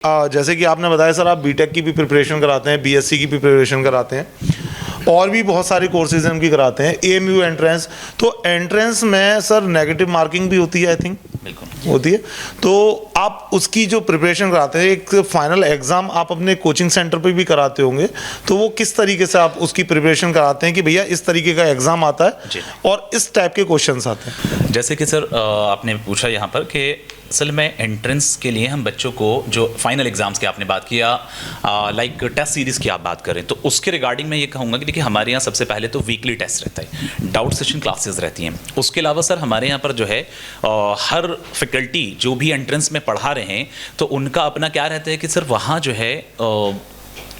जैसे कि आपने बताया सर, आप बीटेक की भी प्रिपरेशन कराते हैं, बीएससी की भी प्रिपरेशन कराते हैं और भी बहुत सारे कोर्सेज हम की कराते हैं, एएमयू एंट्रेंस। तो एंट्रेंस में सर नेगेटिव मार्किंग भी होती है, आई थिंक बिल्कुल होती है। तो आप उसकी जो प्रिपरेशन कराते हैं, एक फाइनल एग्जाम आप अपने कोचिंग सेंटर पे भी कराते होंगे, तो वो किस तरीके से आप उसकी प्रिपरेशन कराते हैं कि भैया इस तरीके का एग्जाम आता है और इस टाइप के क्वेश्चंस आते हैं? जैसे कि सर आपने पूछा यहाँ पर कि असल में एंट्रेंस के लिए हम बच्चों को जो फाइनल एग्जाम्स की आपने बात किया, लाइक टेस्ट सीरीज़ की आप बात करें, तो उसके रिगार्डिंग मैं ये कहूँगा कि देखिए हमारे यहाँ सबसे पहले तो वीकली टेस्ट रहता है, डाउट सेशन क्लासेस रहती हैं। उसके अलावा सर हमारे यहाँ पर जो है हर फैकल्टी जो भी एंट्रेंस में पढ़ा रहे हैं तो उनका अपना क्या रहता है कि सर वहाँ जो है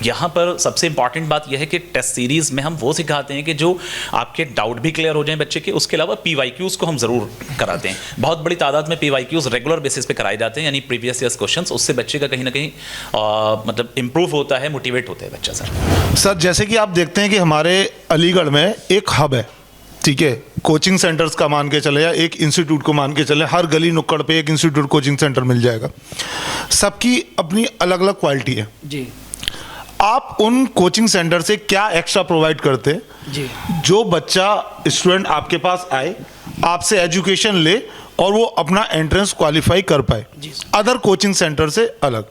यहाँ पर सबसे इंपॉर्टेंट बात यह है कि टेस्ट सीरीज़ में हम वो सिखाते हैं कि जो आपके डाउट भी क्लियर हो जाएं बच्चे के। उसके अलावा पीवाईक्यूज़ को हम ज़रूर कराते हैं, बहुत बड़ी तादाद में पीवाईक्यूज़ रेगुलर बेसिस पे कराए जाते हैं, यानी प्रीवियस ईयर्स क्वेश्चंस। उससे बच्चे का कहीं ना कहीं मतलब इंप्रूव होता है, मोटिवेट होता है बच्चा। सर जैसे कि आप देखते हैं कि हमारे अलीगढ़ में एक हब है, ठीक है, कोचिंग सेंटर्स का मान के चले या एक इंस्टीट्यूट को मान के चले, हर गली नुक्कड़ पे एक इंस्टीट्यूट कोचिंग सेंटर मिल जाएगा। सबकी अपनी अलग अलग क्वालिटी है जी। आप उन कोचिंग सेंटर से क्या एक्स्ट्रा प्रोवाइड करते हैं जी, जो बच्चा स्टूडेंट आपके पास आए, आपसे एजुकेशन ले और वो अपना एंट्रेंस क्वालिफाई कर पाए अदर कोचिंग सेंटर से अलग?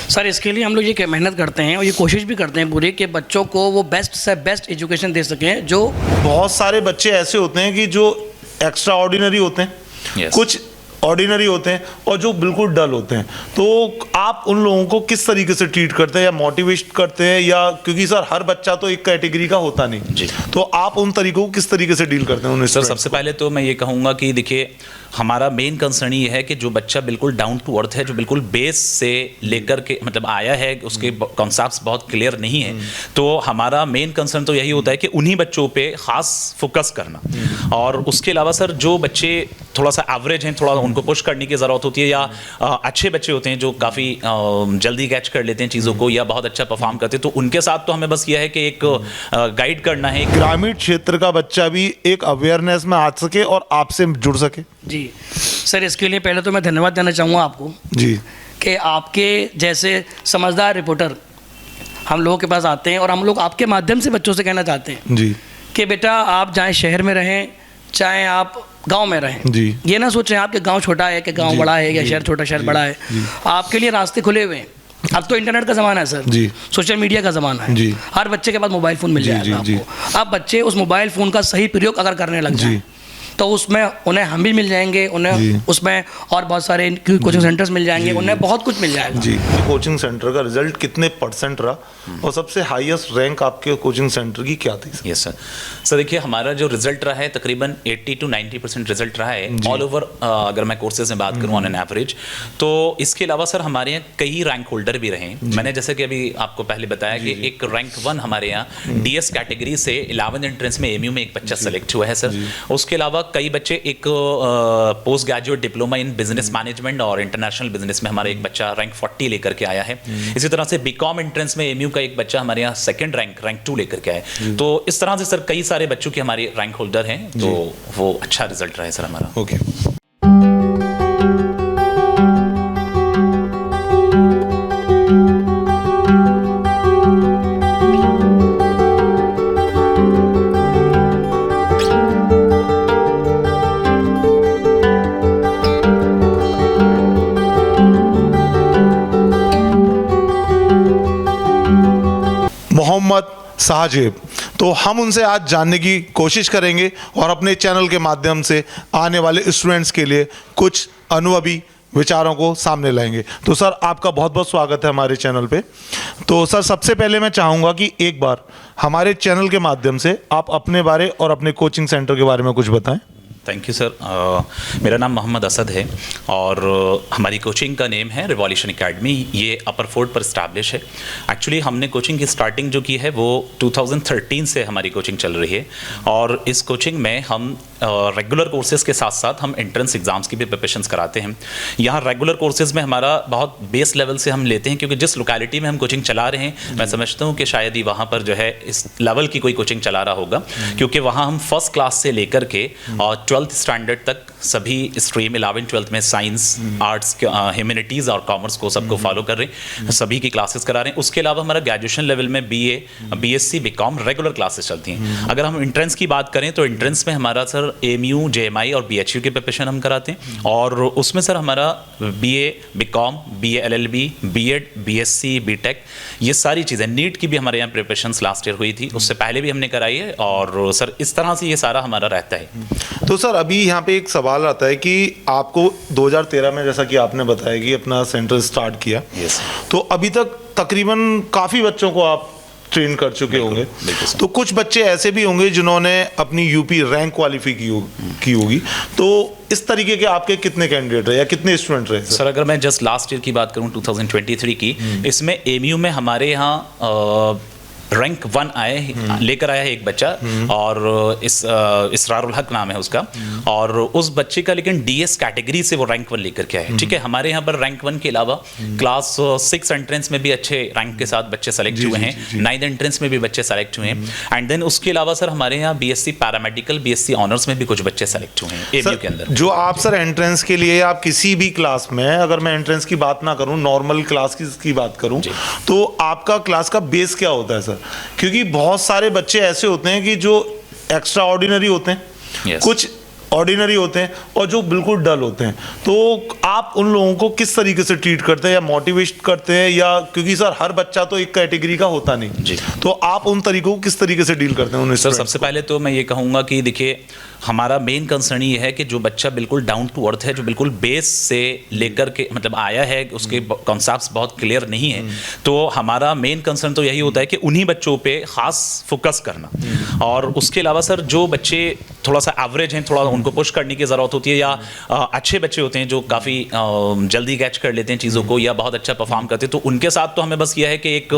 सर इसके लिए हम लोग ये मेहनत करते हैं और ये कोशिश भी करते हैं पूरी कि बच्चों को वो बेस्ट से बेस्ट एजुकेशन दे सकें। जो बहुत सारे बच्चे ऐसे होते हैं कि जो एक्स्ट्रा ऑर्डिनरी होते हैं, कुछ ऑर्डिनरी होते हैं और जो बिल्कुल डल होते हैं, तो आप उन लोगों को किस तरीके से ट्रीट करते हैं या मोटिवेट करते हैं? या क्योंकि सर हर बच्चा तो एक कैटेगरी का होता नहीं जी, तो आप उन तरीकों को किस तरीके से डील करते हैं उन्हें? सर सबसे पहले तो मैं ये कहूँगा कि देखिए हमारा मेन कंसर्न ये है कि जो बच्चा बिल्कुल डाउन टू अर्थ है, जो बिल्कुल बेस से लेकर के मतलब आया है, उसके कॉन्सेप्ट्स बहुत क्लियर नहीं है, तो हमारा मेन कंसर्न तो यही होता है कि उन्हीं बच्चों पे खास फोकस करना। और उसके अलावा सर जो बच्चे थोड़ा सा एवरेज हैं, थोड़ा उनको पुश करने की ज़रूरत होती है, या अच्छे बच्चे होते हैं जो काफ़ी जल्दी कैच कर लेते हैं चीज़ों को या बहुत अच्छा परफॉर्म करते हैं, तो उनके साथ तो हमें बस यह है कि एक गाइड करना है। ग्रामीण क्षेत्र का बच्चा भी एक अवेयरनेस में आ सके और आपसे जुड़ सके जी। सर इसके लिए पहले तो मैं धन्यवाद देना चाहूँगा आपको जी, कि आपके जैसे समझदार रिपोर्टर हम लोगों के पास आते हैं और हम लोग आपके माध्यम से बच्चों से कहना चाहते हैं जी कि बेटा आप चाहे शहर में रहें चाहे आप गांव में रहें जी, ये ना सोचें आप कि गांव छोटा है कि गांव बड़ा है या शहर छोटा शहर बड़ा है। आपके लिए रास्ते खुले हुए हैं। अब तो इंटरनेट का ज़माना है सर जी, सोशल मीडिया का ज़माना है जी, हर बच्चे के पास मोबाइल फ़ोन मिल जाएगा आपको। अब बच्चे उस मोबाइल फ़ोन का सही प्रयोग अगर करने लग जाए तो उसमें उन्हें हम भी मिल जाएंगे, उन्हें उसमें और बहुत सारे कोचिंग सेंटर्स मिल जाएंगे, उन्हें बहुत कुछ मिल जाएगा जी। कोचिंग सेंटर का रिजल्ट कितने % रहा और सबसे हाईएस्ट रैंक आपके कोचिंग सेंटर की क्या थी? यस सर देखिए हमारा जो रिजल्ट रहा है तकरीबन 80 to 90% रिजल्ट रहा है ऑल ओवर। अगर मैं कोर्सेज में बात करूँ ऑन एन एवरेज, तो इसके अलावा सर हमारे यहाँ कई रैंक होल्डर भी रहे हैं। मैंने जैसे कि अभी आपको पहले बताया कि एक रैंक 1 हमारे यहाँ डीएस कैटेगरी से 11th एंट्रेंस में एमयू में एक बच्चा सेलेक्ट हुआ है सर। उसके अलावा कई बच्चे एक post graduate diploma in business management और इंटरनेशनल बिजनेस में हमारा एक बच्चा रैंक 40 लेकर के आया है। इसी तरह से बीकॉम एंट्रेंस में एमयू का एक बच्चा हमारे यहाँ सेकंड रैंक 2 लेकर के आया है। तो इस तरह से सर कई सारे बच्चों के हमारे रैंक होल्डर हैं, तो वो अच्छा रिजल्ट रहा है सर हमारा। ओके मोहम्मद साहजेब, तो हम उनसे आज जानने की कोशिश करेंगे और अपने चैनल के माध्यम से आने वाले स्टूडेंट्स के लिए कुछ अनुभवी विचारों को सामने लाएंगे। तो सर आपका बहुत बहुत स्वागत है हमारे चैनल पे। तो सर सबसे पहले मैं चाहूँगा कि एक बार हमारे चैनल के माध्यम से आप अपने बारे और अपने कोचिंग सेंटर के बारे में कुछ बताएं। Thank you sir. मेरा नाम मोहम्मद असद है और हमारी कोचिंग का नेम है रिवॉल्यूशन एकेडमी। ये अपर फोर्ट पर इस्टेब्लिश है। एक्चुअली हमने कोचिंग की स्टार्टिंग जो की है वो 2013 से हमारी कोचिंग चल रही है और इस कोचिंग में हम रेगुलर कोर्सेज़ के साथ साथ हम एंट्रेंस एग्ज़ाम्स की भी प्रिपरेशंस कराते हैं। यहाँ रेगुलर कोर्सेज़ में हमारा बहुत बेस लेवल से हम लेते हैं, क्योंकि जिस लोकेलिटी में हम कोचिंग चला रहे हैं मैं समझता हूँ कि शायद ही वहाँ पर जो है इस लेवल की कोई कोचिंग चला रहा होगा, क्योंकि वहाँ हम फर्स्ट क्लास से लेकर के 12th स्टैंडर्ड तक सभी स्ट्रीम 11th-12th में साइंस, आर्ट्स, ह्यूमैनिटीज़ और कॉमर्स को सबको फॉलो कर रहे हैं, सभी की क्लासेस करा रहे हैं। उसके अलावा हमारा ग्रेजुएशन लेवल में BA, BSc, BCom regular classes चलती हैं। अगर हम एंट्रेंस की बात करें तो एंट्रेंस में हमारा सर AMU, JMI और BHU की प्रिपरेशन हम कराते हैं, और उसमें सर हमारा BA, BCom, BA LLB, B.Ed, BSc, B.Tech ये सारी चीज़ें, नीट की भी हमारे यहाँ प्रिपरेशन लास्ट ईयर हुई थी, उससे पहले भी हमने कराई है, और सर इस तरह से ये सारा हमारा रहता है। तो सर अभी यहाँ पे एक सवाल आता है कि आपको 2013 में, जैसा कि आपने बताया, कि अपना सेंटर स्टार्ट किया, तो अभी तक तकरीबन काफ़ी बच्चों को आप ट्रेन कर चुके होंगे। तो कुछ बच्चे ऐसे भी होंगे जिन्होंने अपनी यूपी रैंक क्वालिफाई की होगी, तो इस तरीके के आपके कितने कैंडिडेट रहे या कितने स्टूडेंट रहे? सर अगर मैं जस्ट लास्ट ईयर की बात करूं 2023 की, इसमें AMU में हमारे यहाँ रैंक 1 लेकर आया है एक बच्चा, और इसरारुल हक नाम है उसका, और उस बच्चे का लेकिन DS कैटेगरी से वो रैंक 1 लेकर के आया है। ठीक है, हमारे यहाँ पर रैंक 1 के अलावा क्लास 6 एंट्रेंस में भी अच्छे रैंक के साथ बच्चे सेलेक्ट हुए हैं, 9th एंट्रेंस में भी बच्चे सेलेक्ट हुए हैं, एंड देन उसके अलावा सर हमारे यहाँ BSc पैरामेडिकल, BSc ऑनर्स में भी कुछ बच्चे सेलेक्ट हुए हैं AMU के अंदर। जो आप सर एंट्रेंस के लिए, आप किसी भी क्लास में, अगर मैं एंट्रेंस की बात ना करूँ, नॉर्मल क्लास की बात करूँ, तो आपका क्लास का बेस क्या होता है सर? क्योंकि बहुत सारे बच्चे ऐसे होते हैं कि जो एक्स्ट्रा ऑर्डिनरी होते हैं, कुछ ऑर्डिनरी होते हैं, और जो बिल्कुल डल होते हैं, तो आप उन लोगों को किस तरीके से ट्रीट करते हैं या मोटिवेट करते हैं, या क्योंकि सर हर बच्चा तो एक कैटेगरी का होता नहीं जी, तो आप उन तरीकों को किस तरीके से डील करते हैं? सर सबसे पहले तो मैं ये कहूँगा कि देखिए, हमारा मेन कंसर्न ये है कि जो बच्चा बिल्कुल डाउन टू अर्थ है, जो बिल्कुल बेस से लेकर के मतलब आया है, उसके कॉन्सेप्ट्स बहुत क्लियर नहीं है, तो हमारा मेन कंसर्न तो यही होता है कि उन्हीं बच्चों पे खास फोकस करना। और उसके अलावा सर जो बच्चे थोड़ा सा एवरेज हैं, थोड़ा उनको पुश करने की ज़रूरत होती है, या अच्छे बच्चे होते हैं जो काफ़ी जल्दी कैच कर लेते हैं चीज़ों को, या बहुत अच्छा परफॉर्म करते हैं, तो उनके साथ तो हमें बस यह है कि एक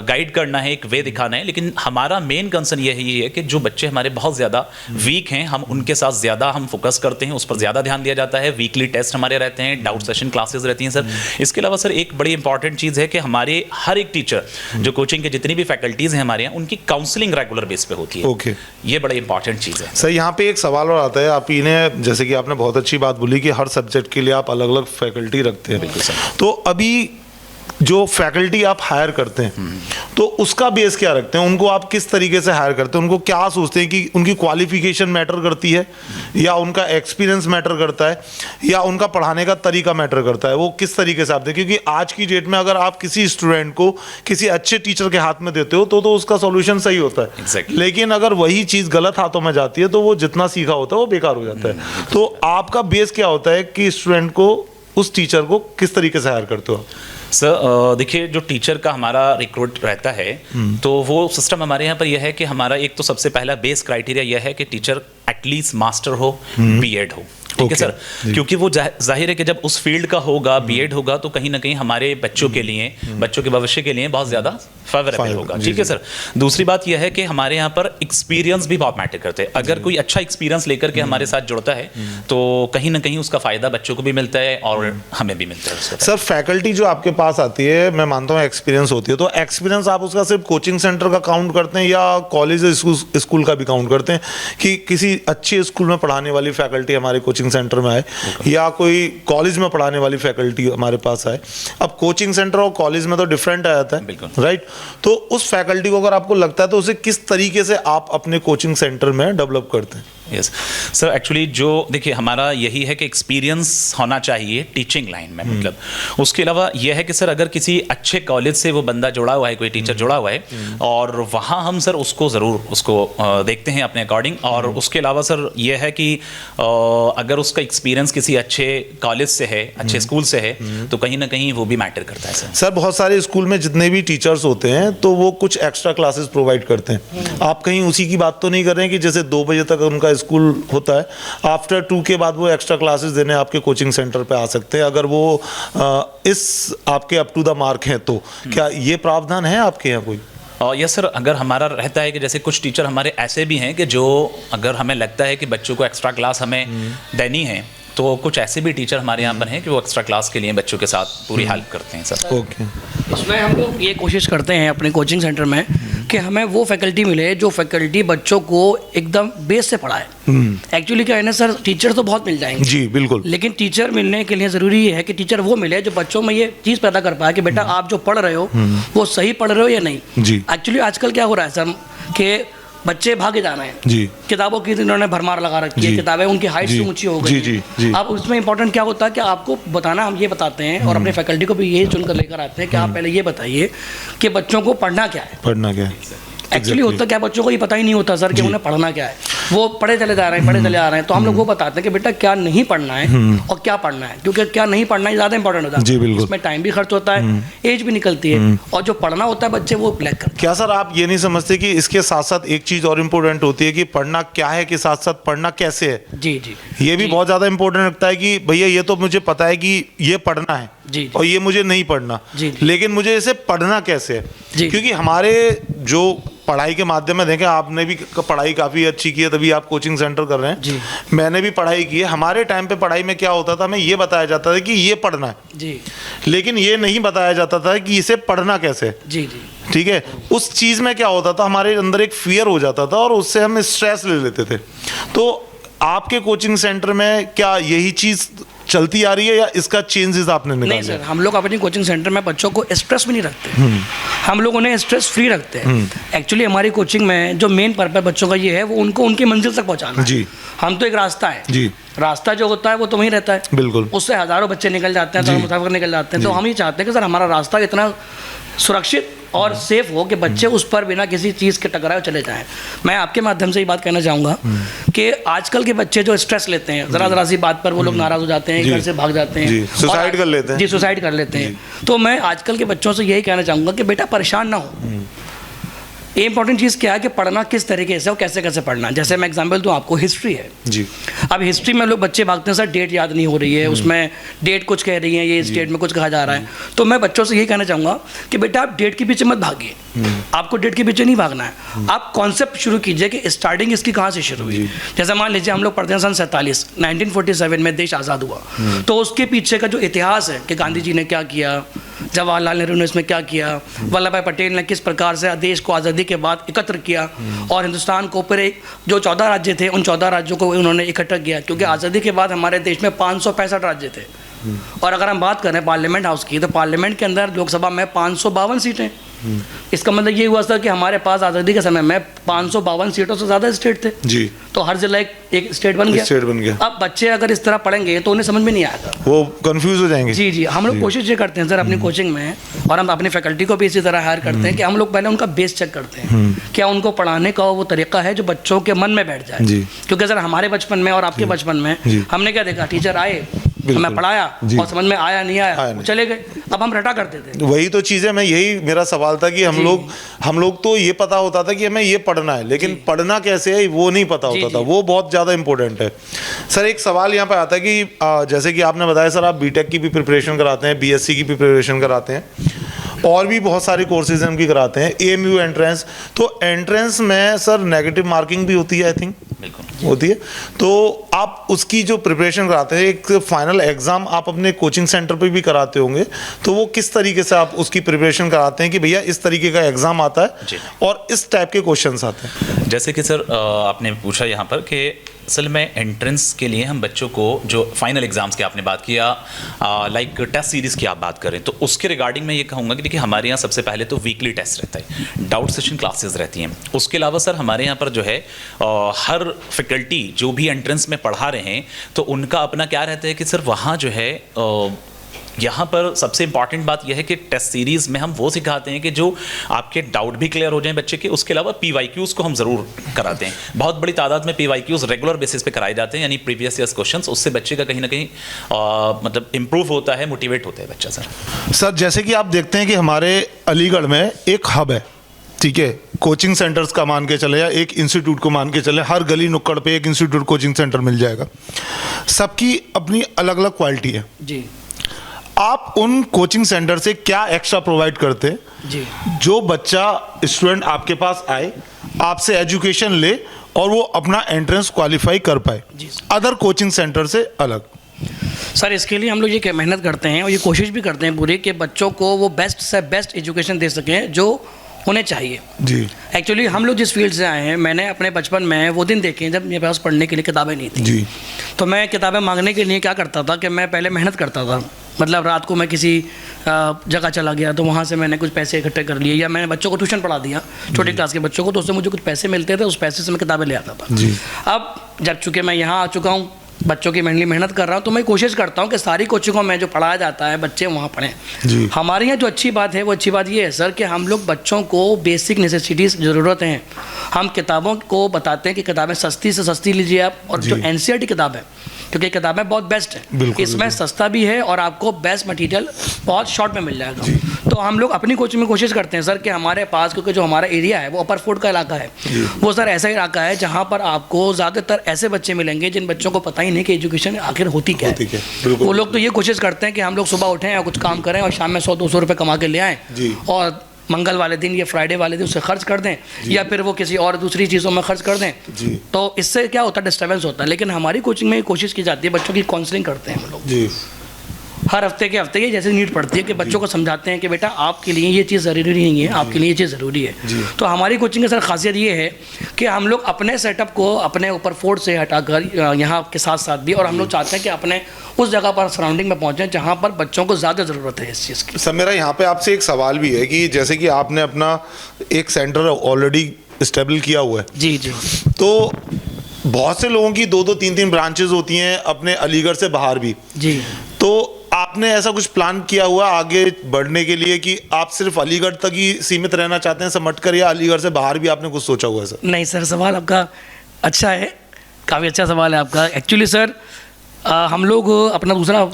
गाइड करना है, एक वे दिखाना है। लेकिन हमारा मेन कंसर्न यही है कि जो बच्चे हमारे बहुत ज़्यादा वीक हैं, हम उनके साथ ज़्यादा हम फोकस करते हैं, उस पर ज़्यादा ध्यान दिया जाता है। वीकली टेस्ट हमारे रहते हैं, डाउट सेशन क्लासेस रहती हैं सर। इसके अलावा सर एक बड़ी इंपॉर्टेंट चीज़ है कि हमारे हर एक टीचर, जो कोचिंग के जितनी भी फैकल्टीज़ हैं हमारे यहाँ, उनकी काउंसलिंग रेगुलर बेस पे होती है। ओके, ये बड़ी इंपॉर्टेंट चीज़ है सर। यहाँ पे एक सवाल और आता है, आप इन्हें, जैसे कि आपने बहुत अच्छी बात बोली कि हर सब्जेक्ट के लिए आप अलग अलग फैकल्टी रखते हैं। बिल्कुल सर। तो अभी जो फैकल्टी आप हायर करते हैं, तो उसका बेस क्या रखते हैं? उनको आप किस तरीके से हायर करते हैं? उनको क्या सोचते हैं कि उनकी क्वालिफिकेशन मैटर करती है, या उनका एक्सपीरियंस मैटर करता है, या उनका पढ़ाने का तरीका मैटर करता है? वो किस तरीके से आप देखें, क्योंकि आज की डेट में अगर आप किसी स्टूडेंट को किसी अच्छे टीचर के हाथ में देते हो तो उसका सॉल्यूशन सही होता है। Exactly. लेकिन अगर वही चीज़ गलत हाथों में जाती है तो वो जितना सीखा होता है वो बेकार हो जाता है। तो आपका बेस क्या होता है कि स्टूडेंट को, उस टीचर को किस तरीके से हायर करते हो? सर देखिए, जो टीचर का हमारा रिक्रूट रहता है, तो वो सिस्टम हमारे यहाँ पर यह है कि हमारा एक तो सबसे पहला बेस क्राइटेरिया यह है कि टीचर एटलीस्ट मास्टर हो, B.Ed हो। ठीक है सर, क्योंकि वो जाहिर है कि जब उस फील्ड का होगा, B.Ed होगा, तो कहीं ना कहीं हमारे बच्चों के लिए, बच्चों के भविष्य के लिए बहुत ज़्यादा फेवरेबल होगा। ठीक है सर। दूसरी बात यह है कि हमारे यहाँ पर एक्सपीरियंस भी बहुत मैटर करते हैं। अगर कोई अच्छा एक्सपीरियंस लेकर के हमारे साथ जुड़ता है, तो कहीं ना कहीं उसका फ़ायदा बच्चों को भी मिलता है और हमें भी मिलता है। सर फैकल्टी जो आपके पास आती है, मैं मानता हूँ एक्सपीरियंस होती है, तो एक्सपीरियंस आप उसका सिर्फ कोचिंग सेंटर का काउंट करते हैं या कॉलेज स्कूल का भी काउंट करते हैं, कि किसी अच्छे स्कूल में पढ़ाने वाली फैकल्टी हमारे कोचिंग सेंटर में आए, या कोई कॉलेज में पढ़ाने वाली फैकल्टी हमारे पास आए? अब कोचिंग सेंटर और कॉलेज में तो डिफरेंट आ जाता है, राइट? तो उस फैकल्टी को अगर आपको लगता है तो उसे किस तरीके से आप अपने कोचिंग सेंटर में डेवलप करते हैं? यस सर, एक्चुअली जो देखिए हमारा यही है कि एक्सपीरियंस होना चाहिए टीचिंग लाइन में। मतलब उसके अलावा यह है कि सर अगर किसी अच्छे कॉलेज से वो बंदा जुड़ा हुआ है, कोई टीचर जुड़ा हुआ है, और वहाँ हम सर उसको ज़रूर उसको देखते हैं अपने अकॉर्डिंग। और उसके अलावा सर यह है कि अगर उसका एक्सपीरियंस किसी अच्छे कॉलेज से है, अच्छे स्कूल से है, तो कहीं ना कहीं वो भी मैटर करता है सर। सर बहुत सारे स्कूल में जितने भी टीचर्स होते हैं तो वो कुछ एक्स्ट्रा क्लासेस प्रोवाइड करते हैं। आप कहीं उसी की बात तो नहीं कर रहे हैं कि जैसे 2 बजे तक उनका स्कूल होता है, आफ्टर 2 के बाद वो एक्स्ट्रा क्लासेस देने आपके कोचिंग सेंटर पे आ सकते हैं, अगर वो इस आपके अप टू द मार्क हैं तो? क्या ये प्रावधान है आपके यहाँ कोई? यस सर, अगर हमारा रहता है कि जैसे कुछ टीचर हमारे ऐसे भी हैं कि जो अगर हमें लगता है कि बच्चों को एक्स्ट्रा क्लास हमें देनी है, तो कुछ ऐसे भी टीचर हमारे यहाँ पर हैं कि वो एक्स्ट्रा क्लास के लिए बच्चों के साथ पूरी हेल्प करते हैं सर। ओके। इसमें हम लोग ये कोशिश करते हैं अपने कोचिंग सेंटर में कि हमें वो फैकल्टी मिले जो फैकल्टी बच्चों को एकदम बेस से पढ़ाए। एक्चुअली क्या है ना सर, टीचर तो बहुत मिल जाएंगे जी बिल्कुल, लेकिन टीचर मिलने के लिए ज़रूरी है कि टीचर वो मिले जो बच्चों में ये चीज़ पैदा कर पाए कि बेटा आप जो पढ़ रहे हो वो सही पढ़ रहे हो या नहीं। जी। एक्चुअली आजकल क्या हो रहा है सर कि बच्चे भागे जा रहे हैं जी, किताबों की इन्होंने भरमार लगा रखी है, जी, किताबें उनकी हाइट जी, से ऊंची हो गई जी, जी, जी। हैं। अब उसमें इंपॉर्टेंट क्या होता है कि आपको बताना, हम ये बताते हैं और अपने फैकल्टी को भी यही चुनकर लेकर आते हैं कि आप पहले ये बताइए कि बच्चों को पढ़ना क्या है। पढ़ना क्या है एक्चुअली होता क्या, बच्चों को ये पता ही नहीं होता सर कि उन्हें पढ़ना क्या है, वो पढ़े चले जा रहे हैं, पढ़े चले आ रहे हैं। तो हम लोग वो बताते हैं कि बेटा क्या नहीं पढ़ना है और क्या पढ़ना है, क्योंकि क्या नहीं पढ़ना ही ज़्यादा इंपॉर्टेंट होता जी, है। बिल्कुल। इसमें टाइम भी खर्च होता है, एज भी निकलती है, और जो पढ़ना होता है बच्चे वो ब्लैक करते क्या सर आप ये नहीं समझते कि इसके साथ साथ एक चीज और इम्पोर्टेंट होती है कि पढ़ना क्या है के साथ साथ पढ़ना कैसे है? हैं। जी जी, ये भी बहुत ज्यादा इंपॉर्टेंट लगता है कि भैया ये तो मुझे पता है कि ये पढ़ना है जी, जी। और ये मुझे नहीं पढ़ना, जी। लेकिन मुझे इसे पढ़ना कैसे है? जी। क्योंकि हमारे जो पढ़ाई के माध्यम में देखें, आपने भी पढ़ाई काफ़ी अच्छी की है तभी आप कोचिंग सेंटर कर रहे हैं। जी। मैंने भी पढ़ाई की है। हमारे टाइम पे पढ़ाई में क्या होता था, हमें ये बताया जाता था कि ये पढ़ना है, जी लेकिन ये नहीं बताया जाता था कि इसे पढ़ना कैसे है। जी जी, ठीक है, उस चीज़ में क्या होता था, हमारे अंदर एक फियर हो जाता था और उससे हम स्ट्रेस ले लेते थे। तो आपके कोचिंग सेंटर में क्या यही चीज़ चलती आ रही है या इसका चेंजेस आपने नहीं निकाले? सर, हम लोग अपनी कोचिंग सेंटर में बच्चों को स्ट्रेस भी नहीं रखते, हम लोग उन्हें स्ट्रेस फ्री रखते हैं। एक्चुअली हमारी कोचिंग में जो मेन पर्पस बच्चों का ये है वो उनको उनकी मंजिल तक पहुंचाना है। जी। हम तो एक रास्ता है जी। रास्ता जो होता है वो तो वहीं रहता है, बिल्कुल। उससे हज़ारों बच्चे निकल जाते हैं, तो मुसाफिर निकल जाते हैं। तो हम ये चाहते हैं कि सर हमारा रास्ता इतना सुरक्षित और सेफ हो कि बच्चे उस पर बिना किसी चीज़ के टकराए चले जाएं। मैं आपके माध्यम से ये बात कहना चाहूँगा कि आजकल के बच्चे जो स्ट्रेस लेते हैं, ज़रा सी बात पर वो लोग नाराज़ हो जाते हैं, घर से भाग जाते हैं, जी, सुसाइड कर लेते हैं। जी, सुसाइड कर लेते हैं। तो मैं आजकल के बच्चों से यही कहना चाहूँगा कि बेटा परेशान ना हो। ये इंपॉर्टेंट चीज़ क्या है कि पढ़ना किस तरीके से और कैसे कैसे पढ़ना। जैसे मैं एग्जांपल दूँ आपको, हिस्ट्री है जी। अब हिस्ट्री में लोग बच्चे भागते हैं, सर डेट याद नहीं हो रही है, उसमें डेट कुछ कह रही है, ये इस डेट में कुछ कहा जा रहा है। तो मैं बच्चों से यही कहना चाहूँगा कि बेटा आप डेट के पीछे मत भागिए, आपको डेट के पीछे नहीं भागना है। आप कॉन्सेप्ट शुरू कीजिए कि स्टार्टिंग इसकी कहाँ से शुरू हुई। जैसे मान लीजिए हम लोग पढ़ते हैं सन 1947 में देश आज़ाद हुआ, तो उसके पीछे का जो इतिहास है कि गांधी जी ने क्या किया, जवाहरलाल नेहरू ने इसमें क्या किया, वल्लभ भाई पटेल ने किस प्रकार से देश को आज़ादी के बाद एकत्र किया और हिंदुस्तान को ऊपर जो 14 राज्य थे उन 14 राज्यों को उन्होंने इकट्ठा किया, क्योंकि आज़ादी के बाद हमारे देश में 565 राज्य थे। और अगर हम बात करें पार्लियामेंट हाउस की, तो पार्लियामेंट के अंदर लोकसभा में 552 सीटें। इसका मतलब ये हुआ था कि हमारे पास आज़ादी के समय में 552 सीटों से ज़्यादा स्टेट थे। जी। तो हर जिला एक स्टेट बन गया। स्टेट बन गया। अब बच्चे अगर इस तरह पढ़ेंगे तो उन्हें समझ में नहीं आएगा, वो कंफ्यूज हो जाएंगे। जी जी, हम लोग कोशिश ये करते हैं सर अपनी कोचिंग में, और हम अपनी फैकल्टी को भी इसी तरह हायर करते हैं कि हम लोग पहले उनका बेस चेक करते हैं, क्या उनको पढ़ाने का वो तरीका है जो बच्चों के मन में बैठ जाए। क्योंकि सर हमारे बचपन में और आपके बचपन में हमने क्या देखा, टीचर आए, हमें पढ़ाया और समझ में आया नहीं आया चले गए, अब हम रटा करते थे। वही तो चीज़ है, मैं यही मेरा सवाल था कि हम लोग तो ये पता होता था कि हमें ये पढ़ना है, लेकिन पढ़ना कैसे है वो नहीं पता होता था। वो बहुत ज़्यादा इंपॉर्टेंट है। सर एक सवाल यहाँ पे आता है कि जैसे कि आपने बताया सर आप बीटेक की भी प्रिपरेशन कराते हैं, बीएससी की भी प्रिपरेशन कराते हैं, और भी बहुत सारे कोर्सेज हम की कराते हैं, एएमयू एंट्रेंस। तो एंट्रेंस में सर नेगेटिव मार्किंग भी होती है, आई थिंक होती है। तो आप उसकी जो प्रिपरेशन कराते हैं, एक फाइनल एग्जाम आप अपने कोचिंग सेंटर पे भी कराते होंगे, तो वो किस तरीके से आप उसकी प्रिपरेशन कराते हैं कि भैया इस तरीके का एग्जाम आता है और इस टाइप के क्वेश्चंस आते हैं? जैसे कि सर आपने पूछा यहाँ पर कि असल में एंट्रेंस के लिए हम बच्चों को जो फाइनल एग्जाम्स की आपने बात किया, लाइक टेस्ट सीरीज़ की आप बात करें, तो उसके रिगार्डिंग मैं ये कहूँगा कि देखिए हमारे यहाँ सबसे पहले तो वीकली टेस्ट रहता है, डाउट सेशन क्लासेस रहती हैं। उसके अलावा सर हमारे यहाँ पर जो है हर फैकल्टी जो भी एंट्रेंस में पढ़ा रहे हैं तो उनका अपना क्या रहता है कि सर वहाँ जो है यहाँ पर सबसे इंपॉर्टेंट बात यह है कि टेस्ट सीरीज़ में हम वो सिखाते हैं कि जो आपके डाउट भी क्लियर हो जाएं बच्चे के, उसके अलावा पीवाईक्यूज़ को हम ज़रूर कराते हैं। बहुत बड़ी तादाद में पीवाईक्यूज़ रेगुलर बेसिस पे कराए जाते हैं, यानी प्रीवियस ईयर्स क्वेश्चंस, उससे बच्चे का कहीं ना कहीं मतलब इम्प्रूव होता है, मोटिवेट होता है बच्चा। सर जैसे कि आप देखते हैं कि हमारे अलीगढ़ में एक हब है, ठीक है, कोचिंग सेंटर्स का मान के चले या एक इंस्टीट्यूट को मान के चले, हर गली नुक्कड़ पे एक इंस्टीट्यूट कोचिंग सेंटर मिल जाएगा। सबकी अपनी अलग अलग क्वालिटी है जी। आप उन कोचिंग सेंटर से क्या एक्स्ट्रा प्रोवाइड करते हैं जी, जो बच्चा स्टूडेंट आपके पास आए, आपसे एजुकेशन ले और वो अपना एंट्रेंस क्वालिफाई कर पाए जी। अदर कोचिंग सेंटर से अलग? सर इसके लिए हम लोग ये मेहनत करते हैं और ये कोशिश भी करते हैं पूरी कि बच्चों को वो बेस्ट से बेस्ट एजुकेशन दे सकें जो उन्हें चाहिए। जी। एक्चुअली हम लोग जिस फील्ड से आए हैं, मैंने अपने बचपन में वो दिन देखे हैं जब मेरे पास पढ़ने के लिए किताबें नहीं थी। जी। तो मैं किताबें मांगने के लिए क्या करता था कि मैं पहले मेहनत करता था। मतलब रात को मैं किसी जगह चला गया तो वहाँ से मैंने कुछ पैसे इकट्ठे कर लिए, या मैंने बच्चों को ट्यूशन पढ़ा दिया, छोटी क्लास के बच्चों को, तो उससे मुझे कुछ पैसे मिलते थे, उस पैसे से मैं किताबें ले आता था। जी। अब जब चूँकि मैं यहाँ आ चुका हूँ, बच्चों की मेनली मेहनत कर रहा हूँ, तो मैं कोशिश करता हूँ कि सारी कोचिंगों में जो पढ़ाया जाता है बच्चे वहाँ पढ़ें। हमारे यहाँ जो अच्छी बात है वो अच्छी बात ये है सर कि हम लोग बच्चों को बेसिक नेसेसिटीज़ ज़रूरत हैं, हम किताबों को बताते हैं कि किताबें सस्ती से सस्ती लीजिए आप, और जो एनसीईआरटी किताब है, क्योंकि किताबें बहुत बेस्ट है, इसमें सस्ता भी है और आपको बेस्ट मटेरियल बहुत शॉर्ट में मिल जाएगा। तो हम लोग अपनी कोचिंग में कोशिश करते हैं सर कि हमारे पास, क्योंकि जो हमारा एरिया है वो अपर फोर्ट का इलाका है, वो सर ऐसा इलाका है जहाँ पर आपको ज़्यादातर ऐसे बच्चे मिलेंगे जिन बच्चों को पता ही नहीं कि एजुकेशन आखिर होती क्या है। वो लोग तो ये कोशिश करते हैं कि हम लोग सुबह उठें या कुछ काम करें और शाम में 100-200 रुपये कमा के ले आएँ और मंगल वाले दिन या फ्राइडे वाले दिन उसे खर्च कर दें, या फिर वो किसी और दूसरी चीज़ों में खर्च कर दें। तो इससे क्या होता है, डिस्टर्बेंस होता है। लेकिन हमारी कोचिंग में कोशिश की जाती है, बच्चों की काउंसलिंग करते हैं हम लोग हर हफ्ते के हफ्ते, ये जैसे नीड पड़ती है कि बच्चों को समझाते हैं कि बेटा आपके लिए ये चीज़ ज़रूरी नहीं है, आपके लिए ये चीज़ ज़रूरी है। तो हमारी कोचिंग की सर खासियत ये है कि हम लोग अपने सेटअप को अपने ऊपर फोर्ट से हटाकर यहाँ के साथ साथ भी, और हम लोग चाहते हैं कि अपने उस जगह पर सराउंडिंग में पहुँचें जहाँ पर बच्चों को ज़्यादा ज़रूरत है इस चीज़ की। सर मेरा यहाँ पे आपसे एक सवाल भी है कि जैसे कि आपने अपना एक सेंटर ऑलरेडी स्टेबल किया हुआ है। जी जी। तो बहुत से लोगों की 2-2 3-3 ब्रांचेज होती हैं अपने अलीगढ़ से बाहर भी। जी। तो आपने ऐसा कुछ प्लान किया हुआ आगे बढ़ने के लिए कि आप सिर्फ अलीगढ़ तक ही सीमित रहना चाहते हैं समझ कर, या अलीगढ़ से बाहर भी आपने कुछ सोचा हुआ है सर? नहीं सर, सवाल आपका अच्छा है, काफ़ी अच्छा सवाल है आपका। एक्चुअली सर हम लोग अपना दूसरा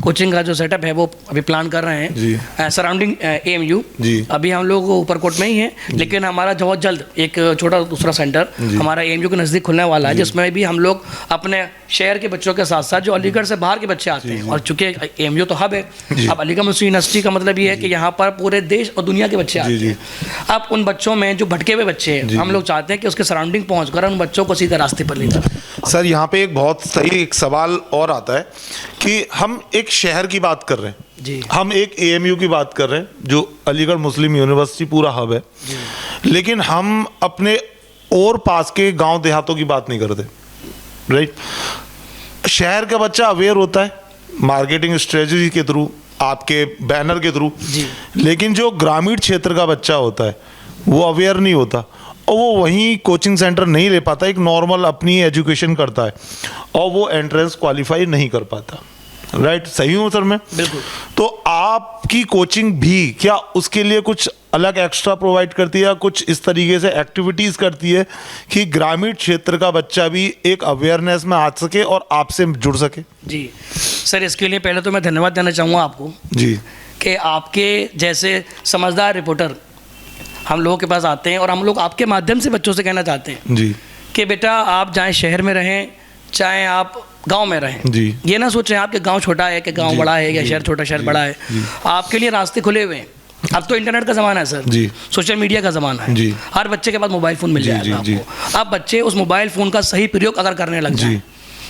कोचिंग का जो सेटअप है वो अभी प्लान कर रहे हैं सराउंडिंग AMU। अभी हम लोग ऊपरकोट में ही हैं, लेकिन हमारा बहुत जल्द एक छोटा दूसरा सेंटर हमारा AMU के नज़दीक खुलने वाला है, जिसमें भी हम लोग अपने शहर के बच्चों के साथ साथ जो अलीगढ़ से बाहर के बच्चे आते हैं, और चूँकि AMU तो हब है, अब अलीगढ़ मुस्लिम यूनिवर्सिटी का मतलब ये है कि यहाँ पर पूरे देश और दुनिया के बच्चे आते हैं। अब उन बच्चों में जो भटके हुए बच्चे हैं, हम लोग चाहते हैं कि उसके सराउंडिंग पहुँच कर उन बच्चों को सीधे रास्ते पर ले जाए। सर यहाँ पे एक बहुत सही एक सवाल और आता है कि हम एक शहर की बात कर रहे हैं जी, हम एक AMU की बात कर रहे हैं जो अलीगढ़ मुस्लिम यूनिवर्सिटी पूरा हब है, लेकिन हम अपने और पास के गांव देहातों की बात नहीं करते, राइट? शहर का बच्चा अवेयर होता है मार्केटिंग स्ट्रेटजी के थ्रू, आपके बैनर के थ्रू, लेकिन जो ग्रामीण क्षेत्र का बच्चा होता है वो अवेयर नहीं होता और वो वहीं कोचिंग सेंटर नहीं ले पाता, एक नॉर्मल अपनी एजुकेशन करता है और वो एंट्रेंस क्वालिफाई नहीं कर पाता, राइट? सही हूँ सर मैं? बिल्कुल। तो आपकी कोचिंग भी क्या उसके लिए कुछ अलग एक्स्ट्रा प्रोवाइड करती है या कुछ इस तरीके से एक्टिविटीज़ करती है कि ग्रामीण क्षेत्र का बच्चा भी एक अवेयरनेस में आ सके और आपसे जुड़ सके? जी सर, इसके लिए पहले तो मैं धन्यवाद देना चाहूँगा आपको जी कि आपके जैसे समझदार रिपोर्टर हम लोगों के पास आते हैं और हम लोग आपके माध्यम से बच्चों से कहना चाहते हैं जी कि बेटा आप चाहे शहर में रहें चाहे आप गांव में रहें जी, ये ना सोचें आपके गांव छोटा है कि गांव बड़ा है या शहर छोटा शहर बड़ा है, आपके लिए रास्ते खुले हुए हैं। अब तो इंटरनेट का ज़माना है सर जी, सोशल मीडिया का ज़माना है जी, हर बच्चे के पास मोबाइल फ़ोन मिल जाएगा आपको। अब बच्चे उस मोबाइल फ़ोन का सही प्रयोग अगर करने लग जाए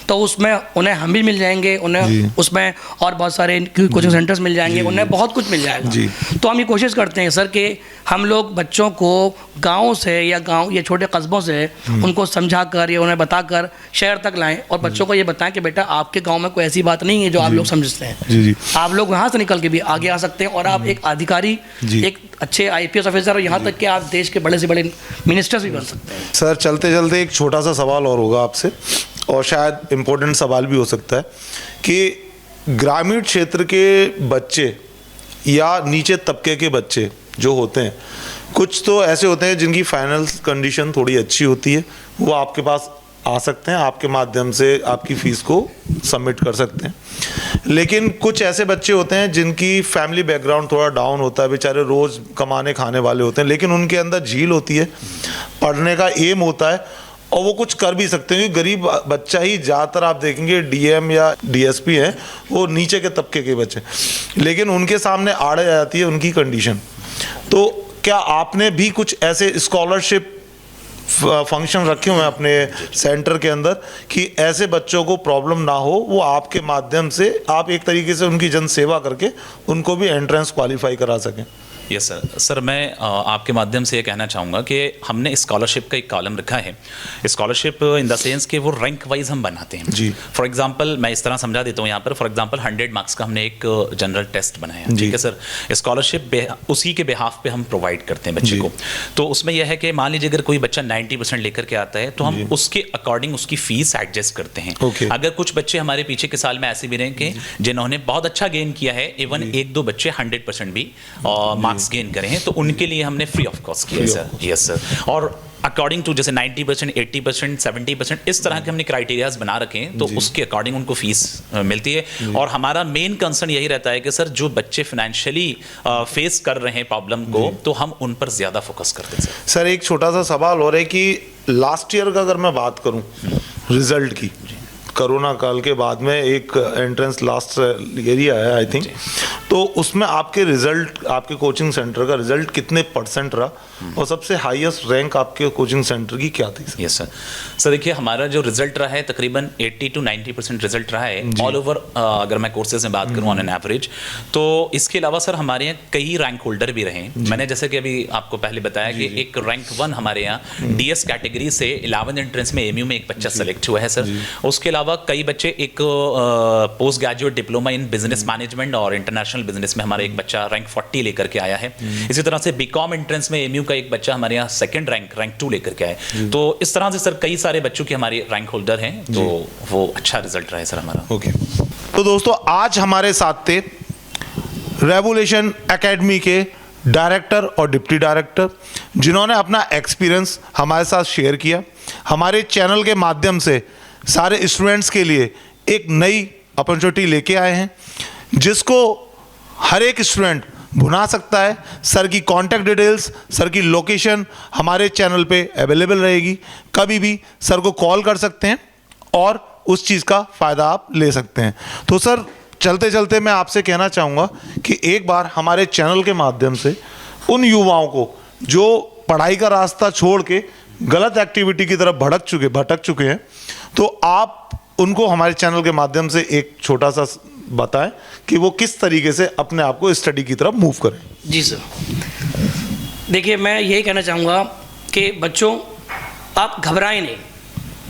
तो उसमें उन्हें हम भी मिल जाएंगे, उन्हें उसमें और बहुत सारे कोचिंग सेंटर्स मिल जाएंगे, उन्हें बहुत कुछ मिल जाएगा। तो हम ये कोशिश करते हैं सर कि हम लोग बच्चों को गाँव से या गाँव या छोटे कस्बों से उनको समझा कर या उन्हें बताकर शहर तक लाएं और बच्चों को ये बताएं कि बेटा आपके गाँव में कोई ऐसी बात नहीं है जो आप लोग समझते हैं, आप लोग वहाँ से निकल के भी आगे आ सकते हैं और आप एक अधिकारी, एक अच्छे IPS ऑफिसर और यहाँ तक कि आप देश के बड़े से बड़े मिनिस्टर्स भी बन सकते हैं। सर चलते चलते एक छोटा सा सवाल और होगा आपसे और शायद इम्पोर्टेंट सवाल भी हो सकता है कि ग्रामीण क्षेत्र के बच्चे या नीचे तबके के बच्चे जो होते हैं, कुछ तो ऐसे होते हैं जिनकी फाइनल कंडीशन थोड़ी अच्छी होती है, वो आपके पास आ सकते हैं, आपके माध्यम से आपकी फ़ीस को सबमिट कर सकते हैं। लेकिन कुछ ऐसे बच्चे होते हैं जिनकी फैमिली बैकग्राउंड थोड़ा डाउन होता है, बेचारे रोज़ कमाने खाने वाले होते हैं, लेकिन उनके अंदर झील होती है, पढ़ने का एम होता है और वो कुछ कर भी सकते हैं। गरीब बच्चा ही ज़्यादातर आप देखेंगे DM या DSP हैं, वो नीचे के तबके के बच्चे, लेकिन उनके सामने आड़ जाती है उनकी कंडीशन। तो क्या आपने भी कुछ ऐसे स्कॉलरशिप फंक्शन रखे हुए हैं अपने सेंटर के अंदर कि ऐसे बच्चों को प्रॉब्लम ना हो, वो आपके माध्यम से आप एक तरीके से उनकी जन सेवा करके उनको भी एंट्रेंस क्वालिफाई करा सकें। Yes sir. सर मैं आपके माध्यम से ये कहना चाहूँगा कि हमने स्कॉलरशिप का एक कॉलम रखा है। स्कॉलरशिप इन द सेंस कि वो रैंक वाइज हम बनाते हैं जी। फॉर एग्जांपल मैं इस तरह समझा देता हूँ यहाँ पर। फॉर एग्जांपल 100 मार्क्स का हमने एक जनरल टेस्ट बनाया, ठीक है सर। स्कॉलरशिप उसी के बिहाफ पे हम प्रोवाइड करते हैं बच्चे को। तो उसमें यह है कि मान लीजिए अगर कोई बच्चा 90% लेकर के आता है तो हम उसके अकॉर्डिंग उसकी फीस एडजस्ट करते हैं। अगर कुछ बच्चे हमारे पीछे के साल में ऐसे भी रहे कि जिन्होंने बहुत अच्छा गेन किया है, इवन 1-2 बच्चे 100% भी मार्क्स गेन करें हैं, तो उनके लिए हमने फ्री ऑफ कॉस्ट किया है सर। Yes sir. और अकॉर्डिंग टू जैसे 90%, 80%, 70% इस तरह के हमने क्राइटेरियाज बना रखे हैं, तो उसके अकॉर्डिंग उनको फीस मिलती है। और हमारा मेन कंसर्न यही रहता है कि सर जो बच्चे फाइनेंशियली फेस कर रहे हैं प्रॉब्लम को, तो हम उन पर ज्यादा फोकस करते हैं सर। एक छोटा सा सवाल हो रहा है कि लास्ट ईयर का अगर मैं बात करूं रिजल्ट की, कोरोना काल के बाद में एक एंट्रेंस लास्ट एरिया है आई थिंक, तो उसमें आपके रिजल्ट, आपके कोचिंग सेंटर का रिजल्ट कितने % रहा और सबसे हाईएस्ट रैंक आपके कोचिंग सेंटर की क्या थी? Yes sir. सर देखिए हमारा जो रिजल्ट रहा है तकरीबन 80 to 90% रिजल्ट रहा है ऑल ओवर। अगर मैं कोर्सेज में बात करूँ ऑन एन एवरेज, तो इसके अलावा सर हमारे यहाँ कई रैंक होल्डर भी रहे। मैंने जैसे कि अभी आपको पहले बताया कि एक रैंक 1 हमारे यहाँ DS कैटेगरी से 11th एंट्रेंस में AMU में एक बच्चा सेलेक्ट हुआ है सर। उसके अलावा कई बच्चे, एक post graduate diploma in business management और इंटरनेशनल बिजनेस में हमारा एक बच्चा रैंक 40 लेकर के आया है। इसी तरह से BCom एंट्रेंस में AMU का एक बच्चा हमारे यहाँ सेकंड रैंक 2 लेकर के आए। तो इस तरह से सर कई सारे बच्चों की हमारी रैंक होल्डर हैं, तो वो अच्छा रिजल्ट रहा है सर हमारा। ओके। तो दोस्तों आज हमारे साथ थे रेवोल्यूशन एकेडमी के डायरेक्टर और डिप्टी डायरेक्टर, जिन्होंने अपना एक्सपीरियंस हमारे साथ शेयर किया। हमारे चैनल के माध्यम से सारे स्टूडेंट्स के लिए एक नई अपॉर्चुनिटी लेके आए हैं, जिसको हर एक स्टूडेंट भुना सकता है। सर की कॉन्टैक्ट डिटेल्स, सर की लोकेशन हमारे चैनल पे अवेलेबल रहेगी। कभी भी सर को कॉल कर सकते हैं और उस चीज़ का फ़ायदा आप ले सकते हैं। तो सर चलते चलते मैं आपसे कहना चाहूँगा कि एक बार हमारे चैनल के माध्यम से उन युवाओं को जो पढ़ाई का रास्ता छोड़ के गलत एक्टिविटी की तरफ भटक चुके हैं, तो आप उनको हमारे चैनल के माध्यम से एक छोटा सा बताएं कि वो किस तरीके से अपने आप को स्टडी की तरफ मूव करें। जी सर। देखिए मैं यही कहना चाहूँगा कि बच्चों आप घबराएं नहीं।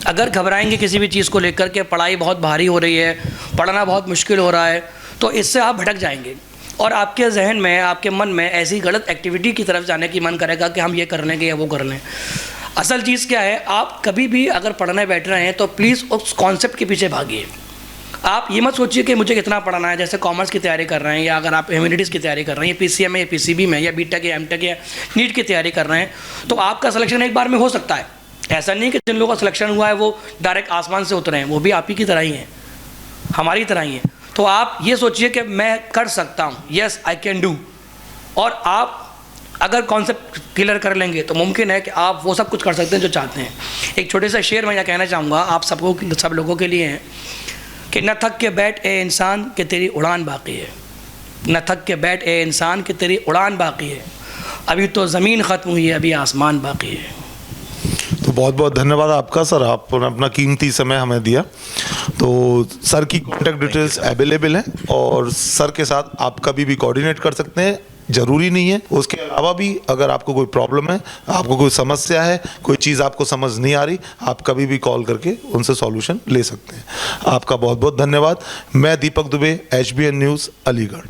अगर घबराएंगे किसी भी चीज़ को लेकर के, पढ़ाई बहुत भारी हो रही है, पढ़ना बहुत मुश्किल हो रहा है, तो इससे आप भटक जाएंगे और आपके जहन में, आपके मन में ऐसी गलत एक्टिविटी की तरफ जाने की मन करेगा कि हम ये कर लेंगे या वो कर लें। असल चीज़ क्या है, आप कभी भी अगर पढ़ने बैठ रहे हैं तो प्लीज़ उस कॉन्सेप्ट के पीछे भागिए। आप ये मत सोचिए कि मुझे कितना पढ़ना है। जैसे कॉमर्स की तैयारी कर रहे हैं, या अगर आप ह्यूमैनिटीज़ की तैयारी कर रहे हैं, या PCM में या PCB में या BTech या MTech या नीट की तैयारी कर रहे हैं, तो आपका सिलेक्शन एक बार में हो सकता है। ऐसा नहीं कि जिन लोगों का सिलेक्शन हुआ है वो डायरेक्ट आसमान से उतरे हैं, वो भी आप ही की तरह ही हैं, हमारी तरह ही हैं। तो आप ये सोचिए कि मैं कर सकता हूँ, येस आई कैन डू। और आप अगर कॉन्सेप्ट क्लियर कर लेंगे तो मुमकिन है कि आप वो सब कुछ कर सकते हैं जो चाहते हैं। एक छोटे सा शेर मैं यह कहना चाहूँगा आप सब लोगों के लिए हैं कि न थक के बैठ ए इंसान कि तेरी उड़ान बाकी है, न थक के बैठ ए इंसान कि तेरी उड़ान बाकी है, अभी तो ज़मीन ख़त्म हुई है, अभी आसमान बाकी है। तो बहुत बहुत धन्यवाद आपका सर, आपने अपना कीमती समय हमें दिया। तो सर की कॉन्टैक्ट डिटेल्स अवेलेबल हैं और सर के साथ आप कभी भी कोऑर्डिनेट कर सकते हैं, ज़रूरी नहीं है। उसके अलावा भी अगर आपको कोई प्रॉब्लम है, आपको कोई समस्या है, कोई चीज़ आपको समझ नहीं आ रही, आप कभी भी कॉल करके उनसे सॉल्यूशन ले सकते हैं। आपका बहुत बहुत धन्यवाद। मैं दीपक दुबे, HBN न्यूज़, अलीगढ़।